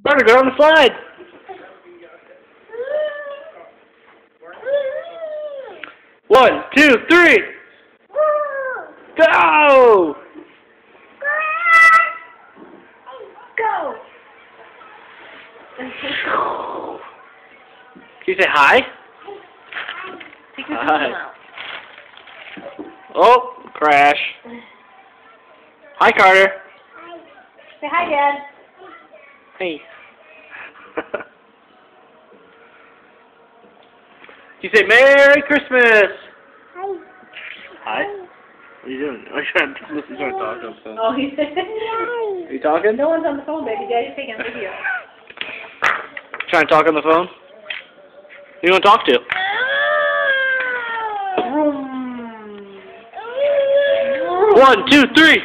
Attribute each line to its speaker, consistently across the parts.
Speaker 1: Carter, go on the slide. One, two, three. Go!
Speaker 2: Go!
Speaker 1: Can you say hi? Hi. Oh, crash. Hi, Carter.
Speaker 2: Hi. Say hi, Dad.
Speaker 1: Hey. You say Merry Christmas.
Speaker 2: Hi.
Speaker 1: Hi. What are you doing? I'm trying to talk on the phone.
Speaker 2: Oh, he's...
Speaker 1: Are you talking?
Speaker 2: No one's on the phone, baby. Daddy's taking a video.
Speaker 1: Trying to talk on the phone? Who you want to talk to? One, two, three.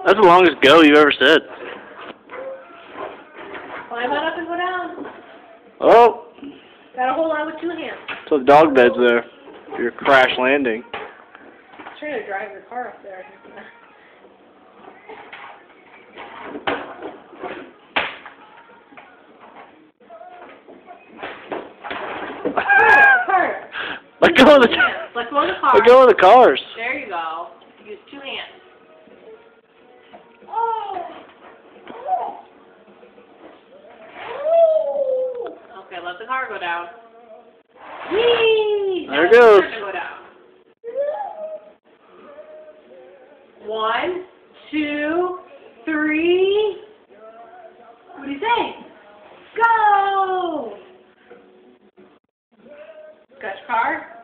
Speaker 1: That's the longest go you've ever said.
Speaker 2: Climb on up and go down.
Speaker 1: Oh.
Speaker 2: Gotta hold on with two hands.
Speaker 1: So the dog bed's there. Your crash landing.
Speaker 2: I'm trying to drive your car up there. Carter.
Speaker 1: Let go of the
Speaker 2: Let go of the car.
Speaker 1: Let go of the cars.
Speaker 2: There you go. Use two hands. Okay, let the car go down. Whee!
Speaker 1: There it goes.
Speaker 2: Go down. 1, 2, 3. What do you say? Go! Got your car?